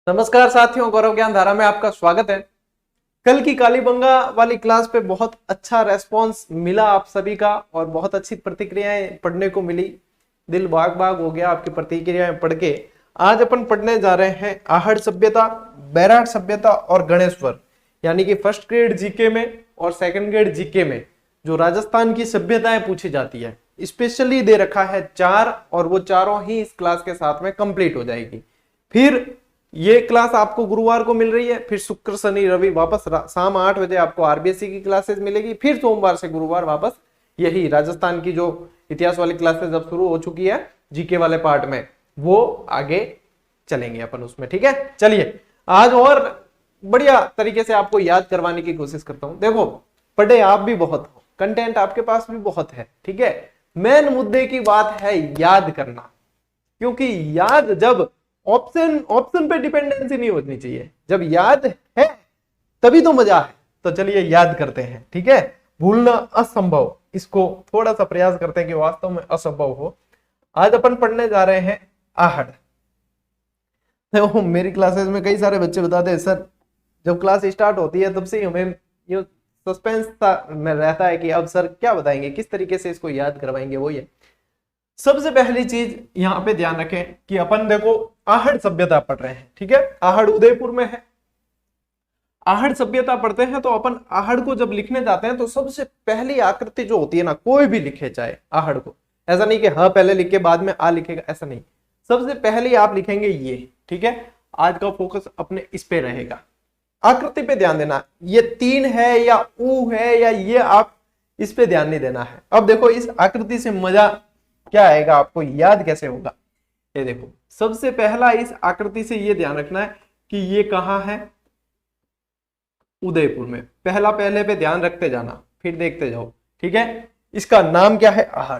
नमस्कार साथियों, गौरव ज्ञान धारा में आपका स्वागत है। कल की कालीबंगा वाली क्लास पे बहुत अच्छा रेस्पॉन्स मिला आप सभी का और बहुत अच्छी प्रतिक्रियाएं पढ़ने को मिली। दिल बाग बाग हो गया आपकी प्रतिक्रियाएं पढ़ के। आज अपन पढ़ने जा रहे हैं आहड़ सभ्यता, बैराट सभ्यता और गणेश्वर, यानी कि फर्स्ट ग्रेड जीके में और सेकंड ग्रेड जीके में जो राजस्थान की सभ्यताएं पूछी जाती है। स्पेशली दे रखा है 4 और वो चारों ही इस क्लास के साथ में कंप्लीट हो जाएगी। फिर ये क्लास आपको गुरुवार को मिल रही है, फिर शुक्र शनि रवि वापस शाम 8 बजे आपको आरबीएससी की क्लासेस मिलेगी। फिर सोमवार से गुरुवार वापस यही राजस्थान की जो इतिहास वाली क्लासेस अब शुरू हो चुकी है जीके वाले पार्ट में, वो आगे चलेंगे अपन उसमें। ठीक है, चलिए आज और बढ़िया तरीके से आपको याद करवाने की कोशिश करता हूं। देखो, पढ़े आप भी बहुत हो, कंटेंट आपके पास भी बहुत है। ठीक है, मेन मुद्दे की बात है याद करना, क्योंकि याद जब ऑप्शन पे डिपेंडेंसी नहीं होनी चाहिए। जब याद है तभी तो मजा है। तो चलिए याद करते हैं। ठीक है, भूलना असंभव, इसको थोड़ा सा प्रयास करते हैं कि वास्तव में असंभव हो। आज अपन पढ़ने जा रहे हैं आहड़। देखो, मेरी क्लासेस में कई सारे बच्चे बताते हैं सर जब क्लास स्टार्ट होती है तब से हमें ये सस्पेंस में रहता है कि अब सर क्या बताएंगे, किस तरीके से इसको याद करवाएंगे। वो ये सबसे पहली चीज यहां पे ध्यान रखें कि अपन देखो आहड़ सभ्यता पढ़ रहे हैं। ठीक है, आहड़ उदयपुर में है। आहड़ सभ्यता पढ़ते हैं तो अपन आहड़ को जब लिखने जाते हैं तो सबसे पहली आकृति जो होती है ना, कोई भी लिखे चाहे आहड़ को, ऐसा नहीं कि हाँ पहले लिख के बाद में आ लिखेगा, ऐसा नहीं। सबसे पहले आप लिखेंगे ये। ठीक है, आज का फोकस अपने इस पे रहेगा। आकृति पे ध्यान देना, ये 3 है या ऊ है या ये, आप इस पे ध्यान नहीं देना है। अब देखो इस आकृति से मजा क्या आएगा, आपको याद कैसे होगा। ये देखो, सबसे पहला इस आकृति से ये ध्यान रखना है कि ये कहां है, उदयपुर में। पहले पे ध्यान रखते जाना, फिर देखते जाओ। ठीक है, इसका नाम क्या है, आहड़।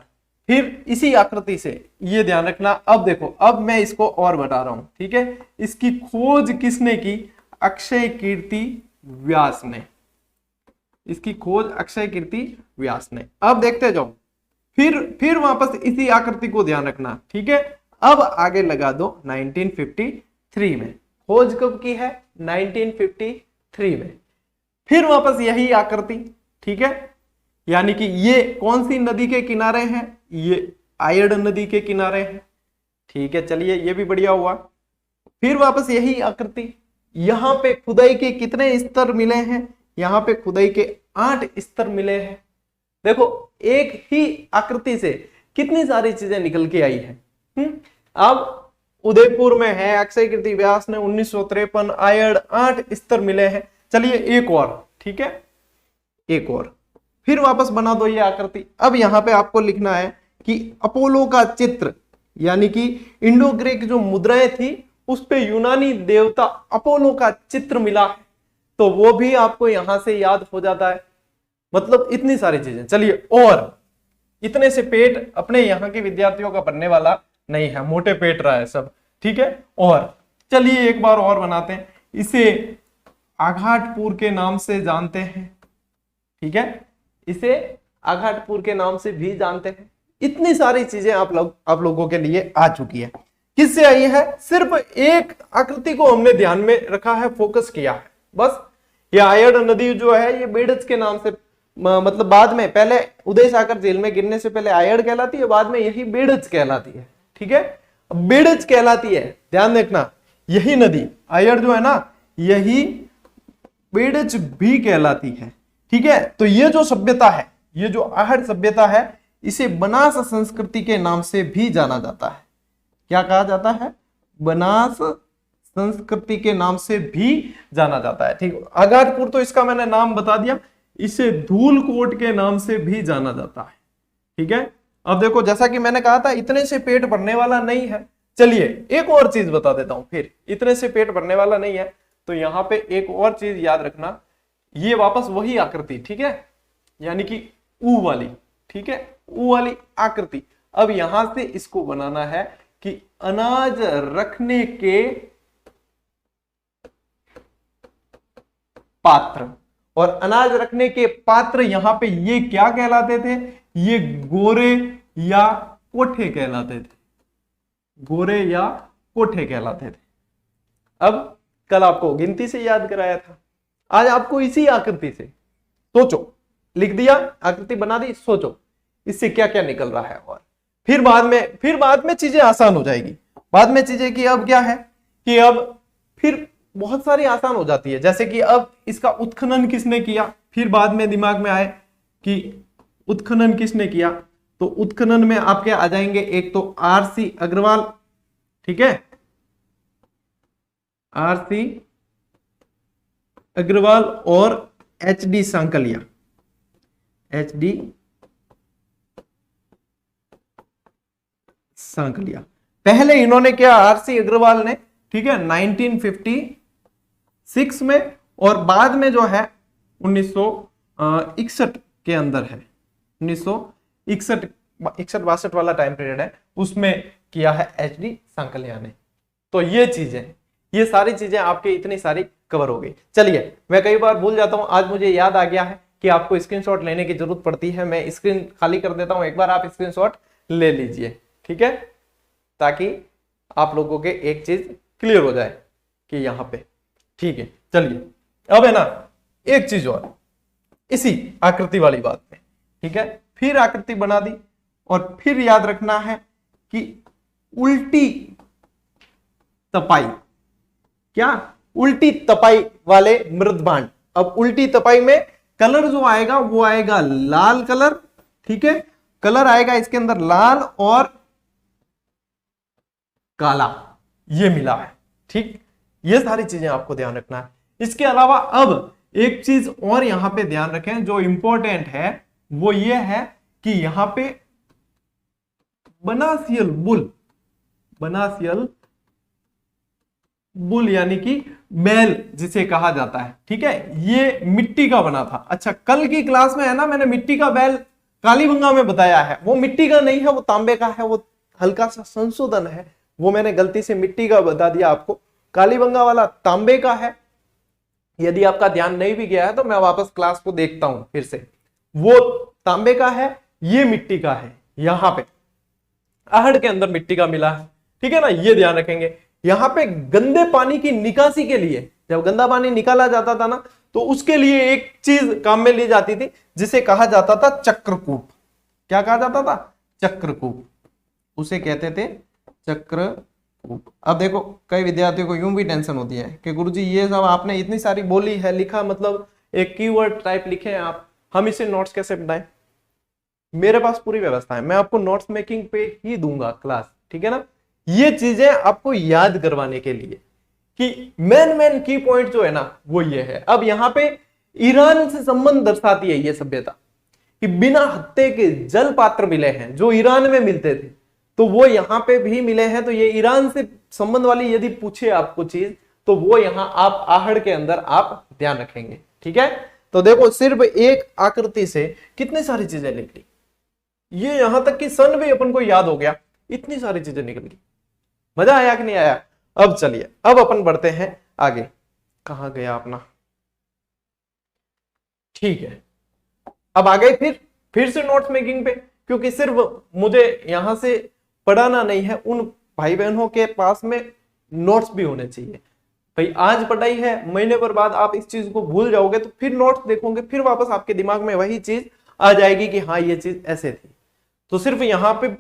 फिर इसी आकृति से ये ध्यान रखना। अब देखो, अब मैं इसको और बता रहा हूं। ठीक है, इसकी खोज किसने की, अक्षय कीर्ति व्यास ने। इसकी खोज अक्षय कीर्ति व्यास ने। अब देखते जाओ, फिर वापस इसी आकृति को ध्यान रखना। ठीक है, अब आगे लगा दो 1953 में। खोज कब की है, 1953 में। फिर वापस यही आकृति। ठीक है, यानी कि ये कौन सी नदी के किनारे है, ये आयड़ नदी के किनारे है। ठीक है, चलिए ये भी बढ़िया हुआ। फिर वापस यही आकृति। यहां पे खुदाई के कितने स्तर मिले हैं, यहां पे खुदाई के 8 स्तर मिले हैं। देखो, एक ही आकृति से कितनी सारी चीजें निकल के आई है। अब उदयपुर में है, अक्षय कीर्ति व्यास ने 1953, आयड़ 8 स्तर मिले हैं। चलिए एक और। ठीक है, एक और। फिर वापस बना दो ये आकृति। अब यहां पे आपको लिखना है कि अपोलो का चित्र, यानी कि इंडो ग्रीक जो मुद्राएं थी उस पे यूनानी देवता अपोलो का चित्र मिला है, तो वो भी आपको यहां से याद हो जाता है। मतलब इतनी सारी चीजें। चलिए, और इतने से पेट अपने यहाँ के विद्यार्थियों का बनने वाला नहीं है, मोटे पेट रहा है सब। ठीक है, और चलिए एक बार और बनाते हैं। इसे आघाटपुर के नाम से जानते हैं। ठीक है, इसे आघाटपुर के नाम से भी जानते हैं। इतनी सारी चीजें आप लोगों के लिए आ चुकी है। किससे आई है, सिर्फ एक आकृति को हमने ध्यान में रखा है, फोकस किया है बस। ये आयड़ नदी जो है ये बेड़च के नाम से, मतलब बाद में, पहले उदय सागर झील में गिरने से पहले आयड़ कहलाती है, बाद में यही बेड़च कहलाती है। ठीक है, बेड़च कहलाती है, ध्यान रखना। यही नदी आयड़ जो है ना, यही बेड़च भी कहलाती है। ठीक है, तो ये जो सभ्यता है, ये जो आहड़ सभ्यता है, इसे बनास संस्कृति के नाम से भी जाना जाता है। क्या कहा जाता है, बनास संस्कृति के नाम से भी जाना जाता है। ठीक, आघाटपुर तो इसका मैंने नाम बता दिया, इसे धूलकोट के नाम से भी जाना जाता है। ठीक है, अब देखो जैसा कि मैंने कहा था इतने से पेट भरने वाला नहीं है। चलिए एक और चीज बता देता हूं, फिर इतने से पेट भरने वाला नहीं है तो यहां पे एक और चीज याद रखना, ये वापस वही आकृति। ठीक है, यानी कि ऊ वाली। ठीक है, ऊ वाली आकृति। अब यहां से इसको बनाना है कि अनाज रखने के पात्र, और अनाज रखने के पात्र यहां पे ये क्या कहलाते थे, ये गोरे या कोठे कहलाते थे। गोरे या कोठे कहलाते थे। अब कल आपको गिनती से याद कराया था, आज आपको इसी आकृति से, सोचो, लिख दिया, आकृति बना दी, सोचो इससे क्या क्या निकल रहा है। और फिर बाद में चीजें आसान हो जाएगी। बाद में चीजें कि अब क्या है कि अब फिर बहुत सारी आसान हो जाती है। जैसे कि अब इसका उत्खनन किसने किया, फिर बाद में दिमाग में आए कि उत्खनन किसने किया, तो उत्खनन में आपके आ जाएंगे एक तो आरसी अग्रवाल, ठीक है, आरसी अग्रवाल और एचडी सांकलिया, एचडी सांकलिया। पहले इन्होंने क्या, आरसी अग्रवाल ने, ठीक है, 1956 में, और बाद में जो है 1961 के अंदर है, 1961-62 वाला टाइम पीरियड है, उसमें किया है एचडी सांकलिया ने। तो ये चीजें, ये सारी चीजें आपके इतनी सारी कवर हो गई। चलिए, मैं कई बार भूल जाता हूं, आज मुझे याद आ गया है कि आपको स्क्रीनशॉट लेने की जरूरत पड़ती है। मैं स्क्रीन खाली कर देता हूं, एक बार आप स्क्रीनशॉट ले लीजिए, ठीक है, ताकि आप लोगों के एक चीज क्लियर हो जाए कि यहां पे, ठीक है। चलिए, अब है ना एक चीज और, इसी आकृति वाली बात में, ठीक है, फिर आकृति बना दी, और फिर याद रखना है कि उल्टी तपाई, क्या, उल्टी तपाई वाले मृदभांड। अब उल्टी तपाई में कलर जो आएगा वो आएगा लाल कलर, ठीक है, कलर आएगा इसके अंदर लाल और काला, ये मिला है, ठीक। ये सारी चीजें आपको ध्यान रखना है। इसके अलावा अब एक चीज और यहां पे ध्यान रखें जो इंपॉर्टेंट है, वो ये है कि यहां पे बनासियल बुल, बनासियल बुल यानी कि मैल जिसे कहा जाता है, ठीक है, ये मिट्टी का बना था। अच्छा, कल की क्लास में है ना, मैंने मिट्टी का बैल कालीबंगा में बताया है, वो मिट्टी का नहीं है, वो तांबे का है, वो हल्का सा संशोधन है, वो मैंने गलती से मिट्टी का बता दिया आपको। कालीबंगा वाला तांबे का है। यदि आपका ध्यान नहीं भी गया है तो मैं वापस क्लास को देखता हूं फिर से, वो तांबे का है, ये मिट्टी का है। यहां पे आहड़ के अंदर मिट्टी का मिला है, ठीक है ना, ये ध्यान रखेंगे। यहां पे गंदे पानी की निकासी के लिए, जब गंदा पानी निकाला जाता था ना, तो उसके लिए एक चीज काम में ली जाती थी जिसे कहा जाता था चक्रकूप। क्या कहा जाता था? चक्रकूप, उसे कहते थे चक्रकूप। अब देखो, कई विद्यार्थियों को यूं भी टेंशन होती है कि गुरुजी ये सब आपने इतनी सारी बोली है, लिखा, मतलब एक कीवर्ड टाइप लिखे हैं आप, हम इसे नोट्स कैसे बनाएं? मेरे पास पूरी व्यवस्था है, मैं आपको नोट्स मेकिंग पे ही दूंगा क्लास, ठीक है ना। ये चीजें आपको याद करवाने के लिए कि मेन की पॉइंट जो है ना वो ये है। अब यहां पे ईरान से संबंध दर्शाती है ये सभ्यता कि बिना हत्थे के जल पात्र मिले हैं जो ईरान में मिलते थे, तो वो यहां पे भी मिले हैं। तो ये ईरान से संबंध वाली यदि पूछे आपको चीज, तो वो यहां आप आहड़ के अंदर आप ध्यान रखेंगे, ठीक है। तो देखो, सिर्फ एक आकृति से कितनी सारी चीजें निकली, ये यहां तक कि सन भी अपन को याद हो गया, इतनी सारी चीजें निकल गई। मजा आया कि नहीं आया? अब चलिए, अब अपन बढ़ते हैं आगे। कहां गया अपना? ठीक है, अब आ गए फिर से नोट्स मेकिंग पे, क्योंकि सिर्फ मुझे यहां से पढ़ाना नहीं है, उन भाई बहनों के पास में नोट्स भी होने चाहिए। भाई आज पढ़ाई है, महीने पर बाद आप इस चीज को भूल जाओगे, तो फिर नोट्स देखोगे, फिर वापस आपके दिमाग में वही चीज आ जाएगी कि हाँ ये चीज ऐसे थी। तो सिर्फ यहाँ पे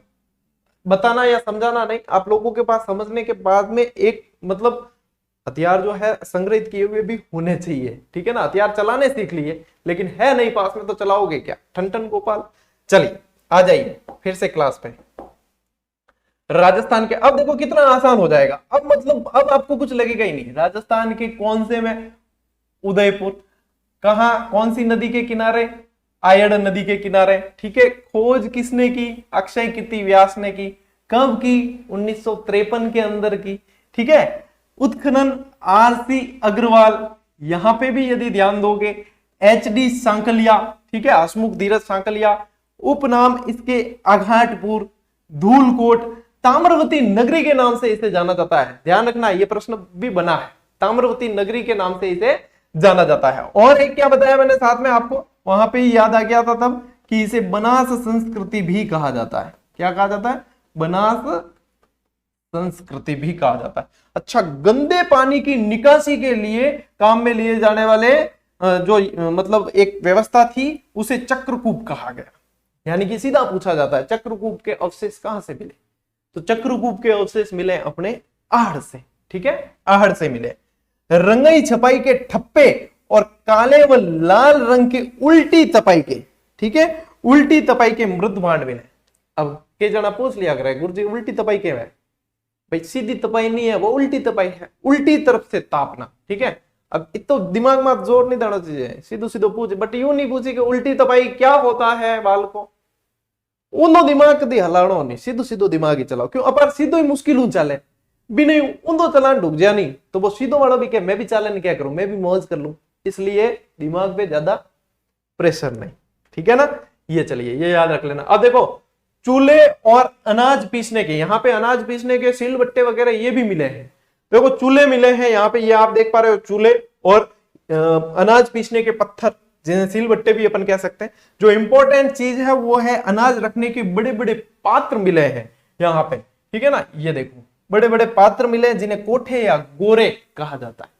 बताना या समझाना नहीं, आप लोगों के पास समझने के बाद में एक मतलब हथियार जो है संग्रहित किए हुए भी होने चाहिए, ठीक है ना। हथियार चलाने सीख लिए, लेकिन है नहीं पास में तो चलाओगे क्या? ठन गोपाल। चलिए आ जाइए फिर से क्लास पे। राजस्थान के, अब देखो कितना आसान हो जाएगा। अब मतलब अब आपको कुछ लगेगा ही नहीं। राजस्थान के कौन से में? उदयपुर। कहा? कौन सी नदी के किनारे? आयड़ नदी के किनारे, ठीक है। खोज किसने की? अक्षय कीर्ति व्यास ने की। कब की? 1953 के अंदर की, ठीक है। उत्खनन आरसी अग्रवाल, यहां पे भी यदि ध्यान दोगे एचडी सांकलिया, ठीक है, हसमुख धीरज सांकलिया। उपनाम इसके आघाटपुर, धूलकोट, ताम्रवती नगरी के नाम से इसे जाना जाता है। ध्यान रखना, यह प्रश्न भी बना है, ताम्रवती नगरी के नाम से इसे जाना जाता है। और एक क्या बताया मैंने साथ में आपको, वहां पे ही याद आ गया था तब कि इसे बनास संस्कृति भी कहा जाता है। क्या कहा जाता है? बनास संस्कृति भी कहा जाता है। अच्छा, गंदे पानी की निकासी के लिए काम में लिए जाने वाले जो मतलब एक व्यवस्था थी उसे चक्रकूप कहा गया। यानी कि सीधा पूछा जाता है चक्रकूप के अवशेष कहां से मिले, तो चक्रकूप के अवशेष मिले अपने आहड़ से। ठीक है, आहड़ से मिले। रंगाई छपाई के ठप्पे और काले व लाल रंग के उल्टी तपाई के, ठीक है, उल्टी तपाई के मृद भांड मिले। अब के जना पूछ लिया करे गुरुजी उल्टी तपाई क्या है, भाई सीधी तपाई नहीं है, वो उल्टी तपाई है, उल्टी तरफ से तापना। ठीक है, अब इतो दिमाग में जोर नहीं देना चाहिए, सीधो सीधो पूछ, बट यूं नहीं पूछे कि उल्टी तपाई क्या होता है बाल को, ऊंधो दिमाग कभी हलानो नहीं, सीधो सीधो दिमाग ही चलाओ। क्यों अपार सीधो ही मुश्किल चले, भी नहीं ऊंधो चलान ढुक जा नहीं तो वो सीधो वाला भी क्या मैं भी चालन क्या करूं, मैं भी मौज कर लूं, इसलिए दिमाग पे ज्यादा प्रेशर नहीं। ठीक है ना, ये चलिए ये याद रख लेना। अब देखो चूल्हे और अनाज पीसने के, यहाँ पे अनाज पीसने के सिलबट्टे वगैरह ये भी मिले हैं। देखो चूल्हे मिले हैं यहाँ पे, ये आप देख पा रहे हो चूल्हे और अनाज पीसने के पत्थर जिन्हें सिलबट्टे भी अपन कह सकते हैं। जो इंपॉर्टेंट चीज है वो है अनाज रखने के बड़े बड़े पात्र मिले हैं यहाँ पे। ठीक है ना, ये देखो बड़े बड़े पात्र मिले हैं जिन्हें कोठे या गोरे कहा जाता है।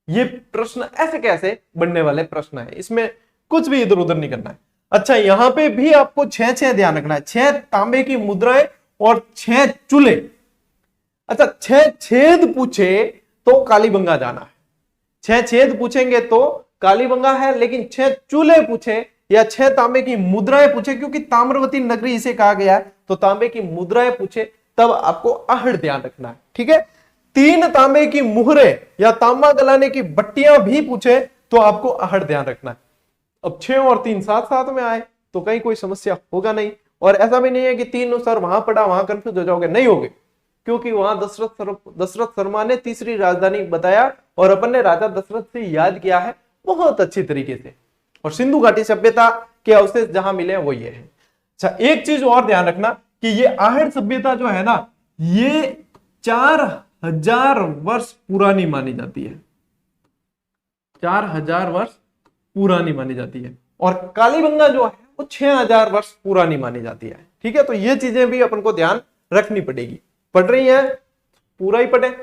ये प्रश्न ऐसे कैसे बनने वाले प्रश्न है, इसमें कुछ भी इधर उधर नहीं करना है। अच्छा, यहां पे भी आपको 6 ध्यान रखना है, 6 तांबे की मुद्राएं और 6 चूल्हे। अच्छा, 6 छेद पूछे तो कालीबंगा जाना है, 6 छेद पूछेंगे तो कालीबंगा है, लेकिन 6 चूल्हे पूछे या 6 तांबे की मुद्राएं पूछे, क्योंकि ताम्रवती नगरी इसे कहा गया है, तो तांबे की मुद्राएं पूछे तब आपको आहड़ ध्यान रखना है। ठीक है, 3 तांबे की मुहरे या तांबा गलाने की बट्टियां भी पूछे तो आपको आहड़ ध्यान रखना है। अब 6 और 3 साथ साथ में आए तो कहीं कोई समस्या होगा नहीं, और ऐसा भी नहीं है कि 3 सर वहां पड़ा वहां कंफ्यूज हो जाओगे, नहीं होगे, क्योंकि वहां दशरथ शर्मा ने तीसरी राजधानी बताया और अपन ने राजा दशरथ से याद किया है बहुत अच्छी तरीके से, और सिंधु घाटी सभ्यता के अवशेष जहां मिले वो ये है। अच्छा, एक चीज और ध्यान रखना कि ये आहड़ सभ्यता जो है ना, ये 4000 वर्ष पुरानी मानी जाती है, 4000 वर्ष पुरानी मानी जाती है, और कालीबंगा जो है वो 6000 वर्ष पुरानी मानी जाती है। ठीक है, तो ये चीजें भी अपन को ध्यान रखनी पड़ेगी। पढ़ रही है पूरा ही पढ़े,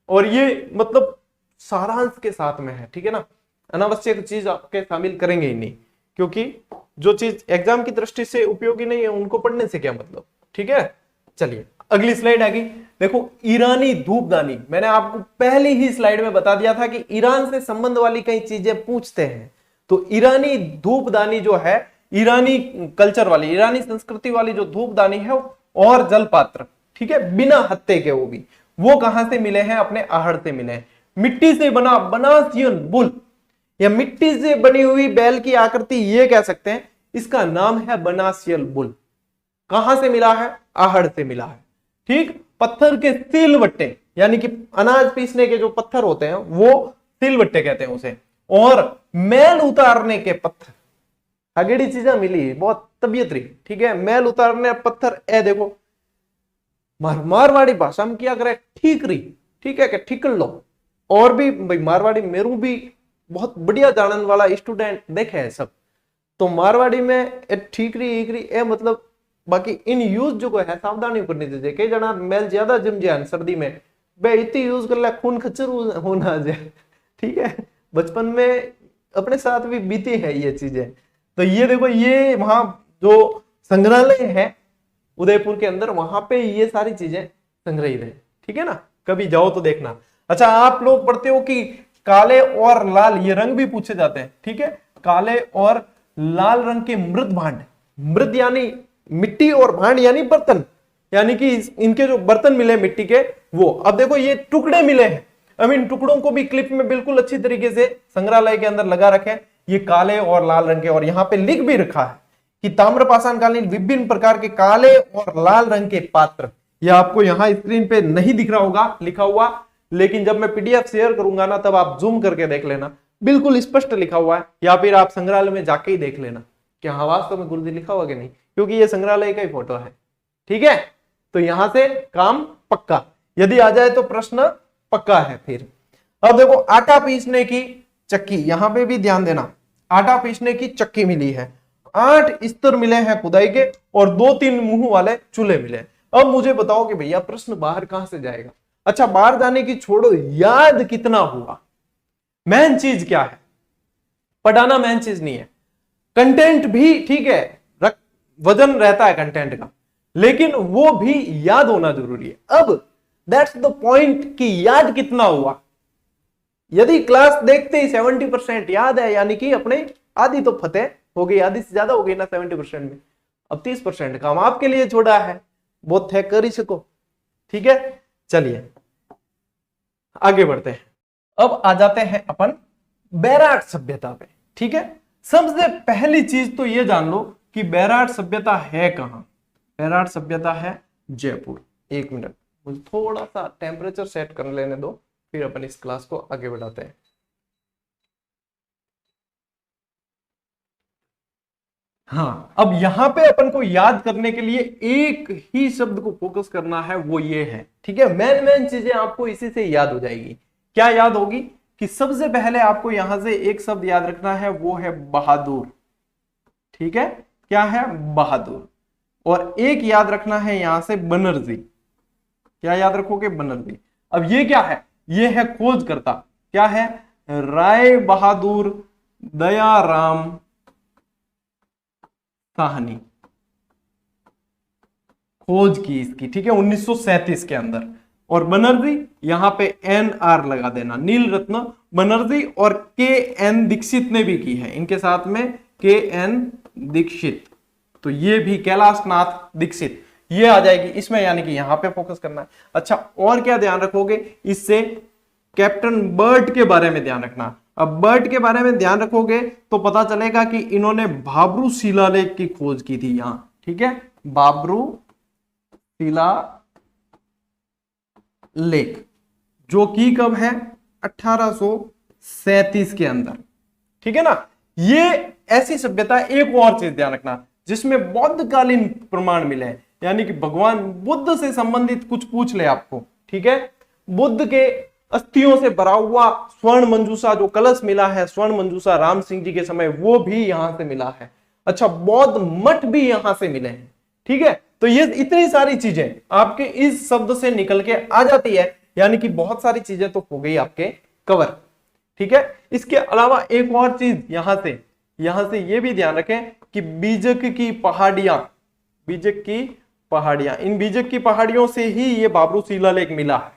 और ये मतलब सारांश के साथ में है। ठीक है ना, अनावश्यक चीज आपके शामिल करेंगे ही नहीं, क्योंकि जो चीज एग्जाम की दृष्टि से उपयोगी नहीं है उनको पढ़ने से क्या मतलब। ठीक है, चलिए अगली स्लाइड आ गई। देखो ईरानी धूपदानी, मैंने आपको पहली ही स्लाइड में बता दिया था कि ईरान से संबंध वाली कई चीजें पूछते हैं, तो ईरानी धूपदानी जो है, ईरानी कल्चर वाली, ईरानी संस्कृति वाली जो धूपदानी है और जलपात्र, ठीक है, बिना हत्थे के, वो कहां से मिले हैं, अपने आहड़ से मिले हैं। मिट्टी से बना बनासियन बुल या मिट्टी से बनी हुई बैल की आकृति ये कह सकते हैं, इसका नाम है बनासियल बुल। कहां से मिला है, आहड़ से मिला है। ठीक, पत्थर के सिलबट्टे यानी कि अनाज पीसने के जो पत्थर होते हैं वो सिलबट्टे कहते हैं उसे, और मैल उतारने के पत्थर, अगेड़ी चीजें मिली, बहुत तबीयत रही। ठीक है, मैल उतारने पत्थर, ए देखो मारवाड़ी भाषा में क्या करे, ठीक रही, ठीक है, ठीक कर लो। और भी भाई मारवाड़ी मेरू भी बहुत बढ़िया जानने वाला स्टूडेंट देखे है सब, तो मारवाड़ी में ठीक रही ए मतलब, बाकी इन यूज जो है सावधानी करनी चाहिए। कई जना मैल ज्यादा जम जाए सर्दी में, बे इतनी यूज कर ले खून खच्चर होना जाए। ठीक है, बचपन में अपने साथ भी बीती है ये चीजें। तो ये देखो, ये वहां जो संग्रहालय है उदयपुर के अंदर, वहां पे ये सारी चीजें संग्रहित है। ठीक है ना, कभी जाओ तो देखना। अच्छा, आप लोग पढ़ते हो कि काले और लाल ये रंग भी पूछे जाते हैं। ठीक है, काले और लाल रंग के मृद भांड, मृद यानी मिट्टी और भांड यानी बर्तन, यानी कि इनके जो बर्तन मिले मिट्टी के वो। अब देखो ये टुकड़े मिले हैं, अब इन टुकड़ों को भी क्लिप में बिल्कुल अच्छी तरीके से संग्रहालय के अंदर लगा रखे, ये काले और लाल रंग के, और यहाँ पे लिख भी रखा है कि ताम्रपाषाण कालीन विभिन्न प्रकार के काले और लाल रंग के पात्र। ये आपको यहाँ स्क्रीन पे नहीं दिख रहा होगा लिखा हुआ, लेकिन जब मैं पीडीएफ शेयर करूंगा ना तब आप जूम करके देख लेना, बिल्कुल स्पष्ट लिखा हुआ है, या फिर आप संग्रहालय में जाके ही देख लेना कि हाँ वास्तव में गुरुजी लिखा हुआ कि नहीं, क्योंकि ये संग्रहालय का ही फोटो है। ठीक है, तो यहां से काम पक्का, यदि आ जाए तो प्रश्न पक्का है। फिर अब देखो आटा पीसने की चक्की, यहां पे भी ध्यान देना, आटा पीसने की चक्की मिली है, 8 स्तर मिले हैं खुदाई के, और 2-3 मुंह वाले चूल्हे मिले। अब मुझे बताओ कि भैया प्रश्न बाहर कहां से जाएगा। अच्छा, बाहर जाने की छोड़ो, याद कितना हुआ, मेन चीज क्या है। पढ़ाना मेन चीज नहीं है, कंटेंट भी ठीक है, वजन रहता है कंटेंट का, लेकिन वो भी याद होना जरूरी है। अब दैट्स द पॉइंट कि याद कितना हुआ। यदि क्लास देखते ही 70% याद है, यानी कि अपने आधी तो फतेह हो गई, आधी से ज्यादा हो गई ना 70% में। अब 30% काम आपके लिए छोड़ा है, बहुत है, कर ही सको। ठीक है, चलिए आगे बढ़ते हैं। अब आ जाते हैं अपन बैराट सभ्यता पे। ठीक है, सबसे पहली चीज तो ये जान लो कि बैराट सभ्यता है कहां। बैराट सभ्यता है जयपुर। एक मिनट, मुझे थोड़ा सा टेम्परेचर सेट कर लेने दो, फिर अपन इस क्लास को आगे बढ़ाते हैं। हाँ, अब यहां पे अपन को याद करने के लिए एक ही शब्द को फोकस करना है, वो ये है। ठीक है, मेन चीजें आपको इसी से याद हो जाएगी। क्या याद होगी कि सबसे पहले आपको यहां से एक शब्द याद रखना है, वो है बहादुर। ठीक है, क्या है, बहादुर। और एक याद रखना है यहां से बनर्जी। क्या याद रखोगे, बनर्जी। अब ये क्या है, ये है खोजकर्ता। क्या है, राय बहादुर दयाराम साहनी, खोज की इसकी। ठीक है, 1937 के अंदर। और बनर्जी यहां पे NR लगा देना, नील रत्न बनर्जी। और KN दीक्षित ने भी की है इनके साथ में, KN दीक्षित। तो ये भी कैलाश नाथ दीक्षित, ये आ जाएगी इसमें, यानी कि यहां पे फोकस करना है। अच्छा, और क्या ध्यान रखोगे इससे, कैप्टन बर्ट के बारे में ध्यान रखना। अब बर्ट के बारे में ध्यान रखोगे तो पता चलेगा कि इन्होंने भाब्रू शिलालेख की खोज की थी यहां। ठीक है, भाब्रू शिलालेख, जो कि कब है, 1837 के अंदर। ठीक है ना, ये ऐसी सभ्यता। एक और चीज ध्यान रखना, जिसमें बौद्धकालीन प्रमाण मिले हैं, यानी कि भगवान बुद्ध से संबंधित कुछ पूछ ले आपको। ठीक है, बुद्ध के अस्थियों से भरा हुआ स्वर्ण मंजूषा जो कलश मिला है, स्वर्ण मंजूषा राम सिंह जी के समय, वो भी यहां से मिला है। अच्छा, बौद्ध मठ भी यहां से मिले हैं। ठीक है, तो ये इतनी सारी चीजें आपके इस शब्द से निकल के आ जाती है, यानी कि बहुत सारी चीजें तो हो गई आपके कवर। ठीक है, इसके अलावा एक और चीज यहां से ये भी ध्यान रखें कि बीजक की पहाड़ियां, बीजक की पहाड़ियां, इन बीजक की पहाड़ियों से ही ये भाब्रू शिलालेख मिला है।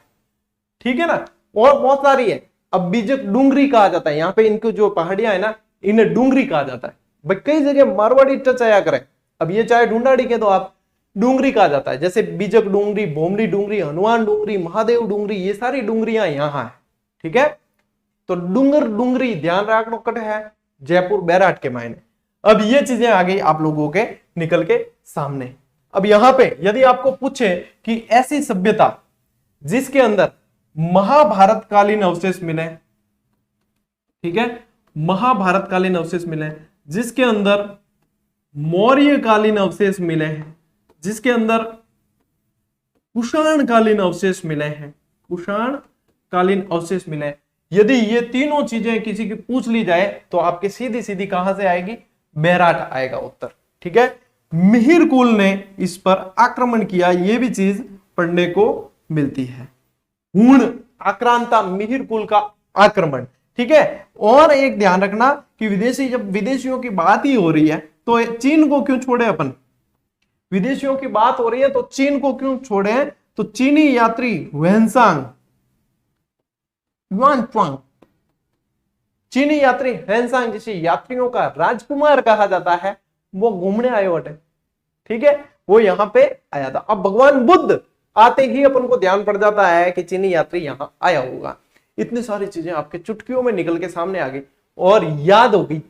ठीक है ना, और बहुत सारी है। अब बीजक डूंगरी कहा जाता है, यहाँ पे इनको जो पहाड़ियां है ना, इन्हें डूंगरी कहा जाता है। भाई कई जगह मारवाड़ी टच आया करे, अब ये चाहे ढूंढाड़ी के तो आप डूंगरी कहा जाता है, जैसे बीजक डूंगरी, भोमरी डूंगरी, हनुमान डूंगरी, महादेव डूंगरी, ये सारी डूंगरियां यहां है। ठीक है, तो डूंगरी ध्यान रखना कट है जयपुर बैराट के मायने। अब ये चीजें आ गई आप लोगों के निकल के सामने। अब यहां पे यदि आपको पूछे कि ऐसी सभ्यता जिसके अंदर महाभारत कालीन अवशेष मिले, ठीक है, महाभारत कालीन अवशेष मिले, जिसके अंदर मौर्य कालीन अवशेष मिले हैं, जिसके अंदर कुषाण कालीन अवशेष मिले हैं, कुषाण कालीन अवशेष मिले, यदि ये तीनों चीजें किसी की पूछ ली जाए तो आपके सीधी सीधी कहां से आएगी, बैराट आएगा उत्तर। ठीक है, मिहिर कुल ने इस पर आक्रमण किया, ये भी चीज पढ़ने को मिलती है। हुण आक्रांता, मिहिर कुल का आक्रमण। ठीक है, और एक ध्यान रखना कि विदेशी, जब विदेशियों की बात ही हो रही है तो चीन को क्यों छोड़े अपन, विदेशियों की बात हो रही है तो चीन को क्यों छोड़े, तो चीनी यात्री हुएनसांग, युआनच्वांग, चीनी यात्री हुएनसांग जिसे यात्रियों का राजकुमार कहा जाता है, वो घूमने आए बटे। ठीक है, वो यहां पे आया था। अब भगवान बुद्ध आते ही अपन को ध्यान पड़ जाता है कि चीनी यात्री यहां आया होगा। इतनी सारी चीजें आपके चुटकियों में निकल के सामने आ गई और याद हो गई।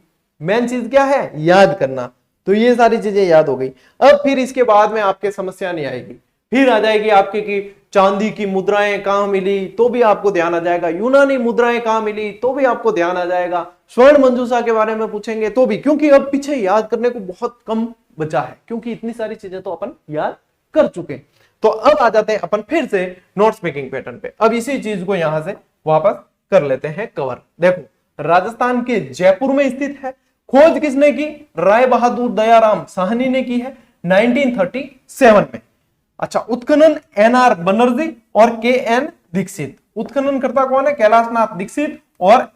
मेन चीज क्या है, याद करना। तो ये सारी चीजें याद हो गई। अब फिर इसके बाद में आपके समस्या नहीं आएगी, फिर आ जाएगी आपके कि चांदी की मुद्राएं कहां मिली, तो भी आपको ध्यान आ जाएगा। यूनानी मुद्राएं कहां मिली, तो भी आपको ध्यान आ जाएगा। स्वर्ण मंजूषा के बारे में पूछेंगे तो भी, क्योंकि अब पीछे याद करने को बहुत कम बचा है, क्योंकि इतनी सारी चीजें तो अपन याद कर चुके। तो अब आ जाते हैं अपन फिर से नोट्स मेकिंग पैटर्न पे। अब इसी चीज को यहां से वापस कर लेते हैं कवर। देखो, राजस्थान के जयपुर में स्थित है। खोज किसने की, राय बहादुर दयाराम साहनी ने की है 1937 में। अच्छा, उत्खनन NR बनर्जी और KN दीक्षित। उत्खनन करता कौन है? कैलाशनाथ दीक्षित और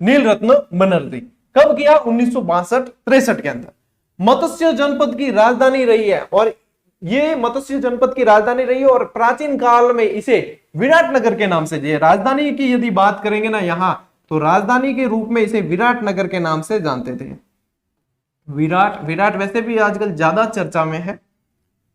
नीलरत्न बनर्जी। कब किया? 1962-63 के अंदर। मत्स्य जनपद की राजधानी रही है, और ये मत्स्य जनपद की राजधानी रही है, और प्राचीन काल में इसे विराटनगर के नाम से, ये राजधानी की यदि बात करेंगे ना यहां, तो राजधानी के रूप में इसे विराटनगर के नाम से जानते थे। विराट वैसे भी आजकल ज्यादा चर्चा में है।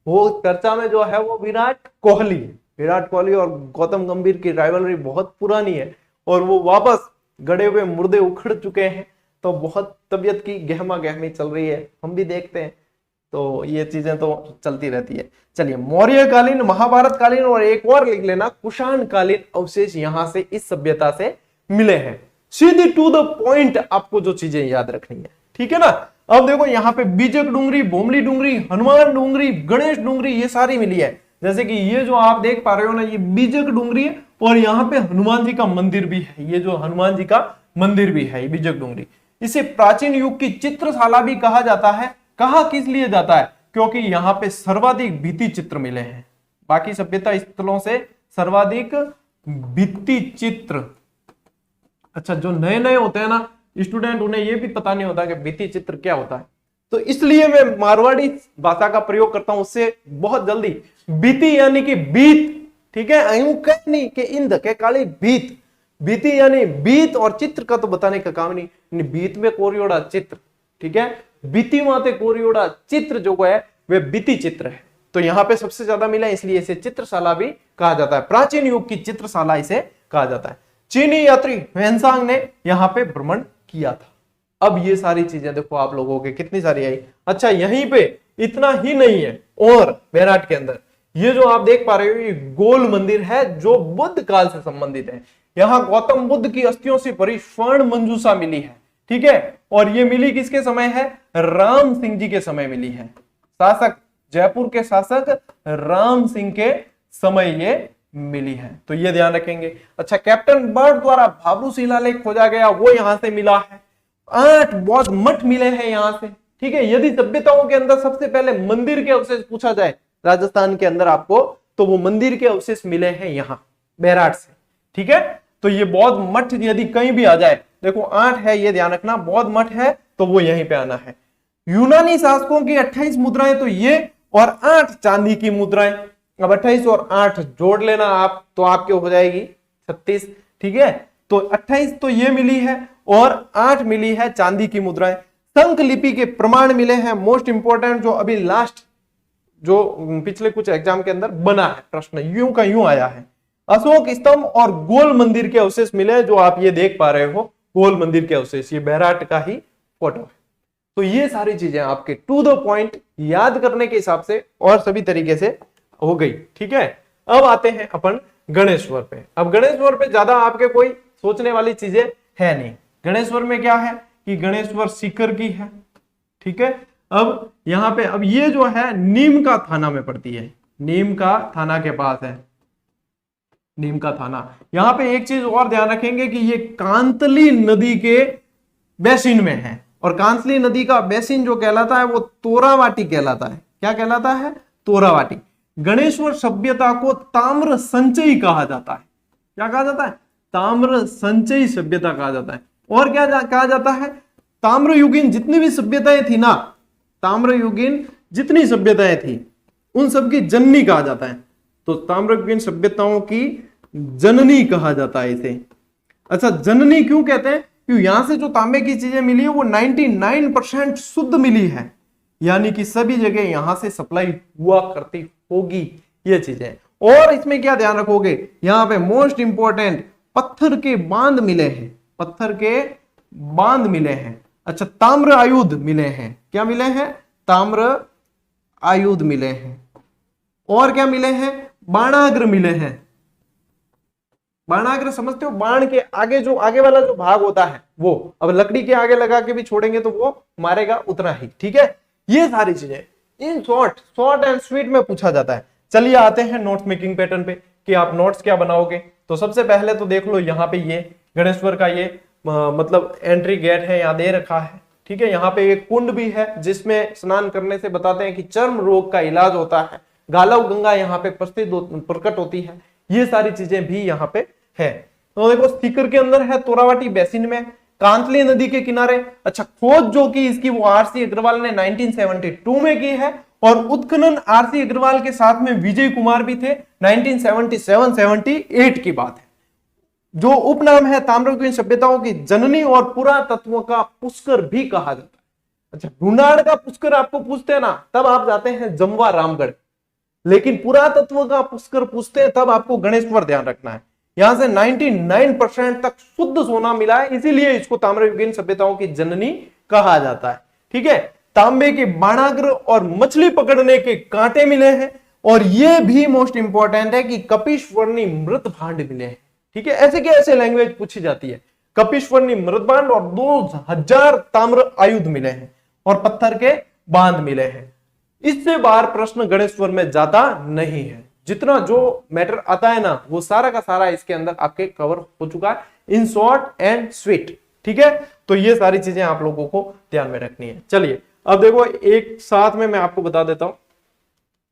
वो चर्चा में जो है वो विराट कोहली है। विराट कोहली और गौतम गंभीर की राइवलरी बहुत पुरानी है, और वो वापस गड़े हुए मुर्दे उखड़ चुके हैं, तो बहुत तबीयत की गहमा गहमी चल रही है, हम भी देखते हैं, तो ये चीजें तो चलती रहती है। चलिए, मौर्य कालीन, महाभारत कालीन, और एक और लिख लेना, कुषाण कालीन अवशेष यहां से इस सभ्यता से मिले हैं। सीधी टू द पॉइंट आपको जो चीजें याद रखनी है, ठीक है ना। अब देखो यहाँ पे बीजक डूंगरी, बोमली डूंगरी, हनुमान डूंगरी, गणेश डूंगरी, ये सारी मिली है। जैसे कि ये जो आप देख पा रहे हो ना, ये बीजक डूंगरी है, और यहाँ पे हनुमान जी का मंदिर भी है। ये जो हनुमान जी का मंदिर भी है, ये बीजक डूंगरी। इसे प्राचीन युग की चित्रशाला भी कहा जाता है। कहा किस लिए जाता है? क्योंकि यहाँ पे सर्वाधिक भित्ति चित्र मिले हैं। बाकी सभ्यता स्थलों से सर्वाधिक भित्ति चित्र। अच्छा, जो नए नए होते हैं ना स्टूडेंट, उन्हें ये भी पता नहीं होता कि भित्ति चित्र क्या होता है, तो इसलिए मैं मारवाड़ी भाषा का प्रयोग करता हूं, उससे बहुत जल्दी। भित्ति यानी कि बीत, ठीक है, यूं नहीं कि इंद के काली भीत। भित्ति यानी बीत, और चित्र का तो बताने का काम नहीं, बीत में कोरियोड़ा चित्र, ठीक है। भित्ति माते कोरियोड़ा चित्र जो है वे भित्ति चित्र है। तो यहाँ पे सबसे ज्यादा मिला, इसलिए इसे चित्रशाला भी कहा जाता है। प्राचीन युग की चित्रशाला इसे कहा जाता है। चीनी यात्री ह्वेनसांग ने यहाँ पे भ्रमण किया था। अब ये सारी चीजें देखो आप लोगों के कितनी सारी आई। अच्छा, यहीं पे इतना ही नहीं है, और बैराट के अंदर ये जो आप देख पा रहे हो, ये गोल मंदिर है जो बुद्ध काल से संबंधित है। यहाँ गौतम बुद्ध की अस्थियों से भरी स्वर्ण मंजूषा मिली है, ठीक है। और ये मिली किसके समय है? राम सिंह जी के समय मिली है। शासक, जयपुर के शासक राम सिंह के समय ये मिली है, तो ये ध्यान रखेंगे। अच्छा, कैप्टन बर्ड द्वारा भाब्रू शिलालेख खोजा गया, वो यहां से मिला है। 8 बौद्ध मठ मिले हैं यहां से, ठीक है। यदि सभ्यताओं के अंदर सबसे पहले मंदिर के अवशेष पूछा जाए राजस्थान के अंदर आपको, तो वो मंदिर के अवशेष मिले हैं यहां बैराट से, ठीक है। तो ये बौद्ध मठ यदि कहीं भी आ जाए, देखो 8 है, ये ध्यान रखना, बौद्ध मठ है तो वो यहीं पे आना है। यूनानी शासकों की 28 मुद्राएं, तो ये, और 8 चांदी की मुद्राएं। अब 28 और 8 जोड़ लेना आप, तो आपके हो जाएगी 36, ठीक है। तो 28 तो ये मिली है, और 8 मिली है चांदी की मुद्राएं। शंख लिपि के प्रमाण मिले हैं, मोस्ट इंपोर्टेंट, जो अभी लास्ट जो पिछले कुछ एग्जाम के अंदर बना है, प्रश्न यूं का यूं आया है। अशोक स्तंभ और गोल मंदिर के अवशेष मिले, जो आप ये देख पा रहे हो, गोल मंदिर के अवशेष, ये बैराट का ही फोटो है। तो ये सारी चीजें आपके टू द पॉइंट याद करने के हिसाब से और सभी तरीके से हो गई, ठीक है। अब आते हैं अपन गणेश्वर पे। अब गणेश्वर पे ज्यादा आपके कोई सोचने वाली चीजें है नहीं। गणेश्वर में क्या है कि गणेश्वर सीकर की है, ठीक है। अब यहां पे, अब ये जो है नीम का थाना में पड़ती है, नीम का थाना के पास है, नीम का थाना। यहां पे एक चीज और ध्यान रखेंगे कि ये कांतली नदी के बेसिन में है, और कांतली नदी का बेसिन जो कहलाता है वो तोरावाटी कहलाता है। क्या कहलाता है? तोरावाटी। गणेश्वर सभ्यता को ताम्र संचयी कहा जाता है। क्या कहा जाता है? ताम्र संचयी सभ्यता कहा जाता है। और क्या कहा जाता है? ताम्रयुगीन जितनी भी सभ्यताएं थी ना, ताम्रयुगीन जितनी सभ्यताएं थी उन सबकी जननी कहा जाता है। तो ताम्रयुगीन सभ्यताओं की जननी कहा जाता है इसे। अच्छा, जननी क्यों कहते हैं? क्योंकि यहां से जो तांबे की चीजें मिली है वो 99% शुद्ध मिली है, यानी कि सभी जगह यहां से सप्लाई हुआ करती होगी ये चीजें। और इसमें क्या ध्यान रखोगे, यहां पे मोस्ट इंपॉर्टेंट पत्थर के बांध मिले हैं, पत्थर के बांध मिले हैं। अच्छा, ताम्र आयुध मिले हैं। क्या मिले हैं? ताम्र आयुध मिले हैं। और क्या मिले हैं? बाणाग्र मिले हैं। बाणाग्र समझते हो? बाण के आगे जो आगे वाला जो भाग होता है वो, अब लकड़ी के आगे लगा के भी छोड़ेंगे तो वो मारेगा उतना ही, ठीक है। ये सारी चीजें इन शॉर्ट एंड स्वीट में पूछा जाता है। चलिए आते हैं नोट्स मेकिंग पैटर्न पे कि आप नोट्स क्या बनाओगे। तो सबसे पहले तो देख लो, यहाँ पे ये गणेश्वर का ये मतलब एंट्री गेट है, यहाँ दे रखा है, ठीक है। यहाँ पे एक कुंड भी है जिसमें स्नान करने से बताते हैं कि चर्म रोग का इलाज होता है। गालव गंगा यहाँ पे प्रकट होती है, ये सारी चीजें भी यहाँ पे है। तो देखो सीकर के अंदर है, तोरावाटी बेसिन में, कांतली नदी के किनारे। अच्छा, खोज जो की इसकी वो आरसी अग्रवाल ने 1972 में की है, और उत्खनन आरसी अग्रवाल के साथ में विजय कुमार भी थे, 1977-78 की बात है। जो उपनाम है ताम्रलिप्त सभ्यताओं की जननी और पुरातत्व का पुष्कर भी कहा जाता है। अच्छा, ढूंढाड़ का पुष्कर आपको पूछते हैं ना, तब आप जाते हैं जमवा रामगढ़, लेकिन पुरातत्व का पुष्कर पूछते हैं तब आपको गणेश्वर ध्यान रखना है। यहां से 99% तक शुद्ध सोना मिला है, इसीलिए इसको ताम्रयुगीन सभ्यताओं की जननी कहा जाता है। ठीक है, तांबे के बाणाग्र और मछली पकड़ने के कांटे मिले हैं, और यह भी मोस्ट इंपॉर्टेंट है कि कपिश्वरनी मृत भांड मिले हैं। ठीक है, ऐसे क्या ऐसे लैंग्वेज पूछी जाती है। कपिश्वरनी मृत भांड और 2000 ताम्र आयुध मिले हैं, और पत्थर के बांध मिले हैं। इससे बाहर प्रश्न गणेश्वर में जाता नहीं है। जितना जो मैटर आता है ना, वो सारा का सारा इसके अंदर आपके कवर हो चुका है, इन शॉर्ट एंड स्वीट। ठीक है, तो ये सारी चीजें आप लोगों को ध्यान में रखनी है। चलिए अब देखो, एक साथ में मैं आपको बता देता हूं।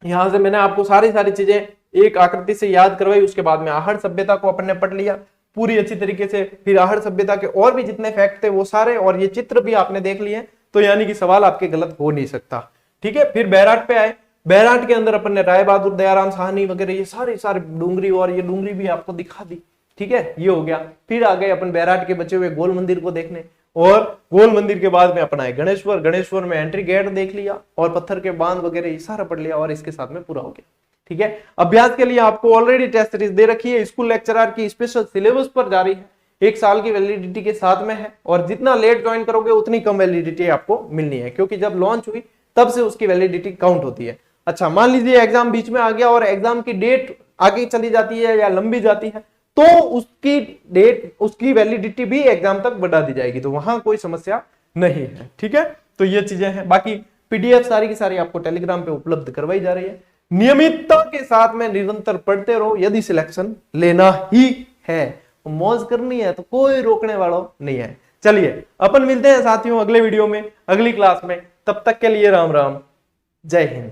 यहां से मैंने आपको सारी चीजें एक आकृति से याद करवाई, उसके बाद में आहड़ सभ्यता को अपन ने पढ़ लिया पूरी अच्छी तरीके से। फिर आहड़ सभ्यता के और भी जितने फैक्ट थे वो सारे, और ये चित्र भी आपने देख लिए, तो यानी कि सवाल आपके गलत हो नहीं सकता। ठीक है, फिर बैराट पे आए। बैराट के अंदर अपन ने राय बहादुर, दयाराम साहनी वगैरह ये सारे डूंगरी, और ये डूंगरी भी आपको दिखा दी। ठीक है, ये हो गया। फिर आ गए अपन बैराट के बचे हुए गोल मंदिर को देखने, और गोल मंदिर के बाद में अपन आए गणेश्वर। गणेश्वर में एंट्री गेट देख लिया, और पत्थर के बांध वगैरह ये सारा पढ़ लिया, और इसके साथ में पूरा हो गया। ठीक है, अभ्यास के लिए आपको ऑलरेडी टेस्ट सीरीज दे रखी है, स्कूल लेक्चरर की स्पेशल सिलेबस पर जारी है, 1 साल की वैलिडिटी के साथ में है, और जितना लेट ज्वाइन करोगे उतनी कम वैलिडिटी आपको मिलनी है, क्योंकि जब लॉन्च हुई तब से उसकी वैलिडिटी काउंट होती है। अच्छा, मान लीजिए एग्जाम बीच में आ गया और एग्जाम की डेट आगे चली जाती है या लंबी जाती है, तो उसकी डेट, उसकी वैलिडिटी भी एग्जाम तक बढ़ा दी जाएगी, तो वहां कोई समस्या नहीं है। ठीक है, तो ये चीजें हैं। बाकी पीडीएफ सारी की सारी आपको टेलीग्राम पे उपलब्ध करवाई जा रही है। नियमितता के साथ में निरंतर पढ़ते रहो, यदि सिलेक्शन लेना ही है, मौज करनी है तो कोई रोकने वाला नहीं है। चलिए अपन मिलते हैं साथियों अगले वीडियो में, अगली क्लास में। तब तक के लिए राम राम, जय हिंद।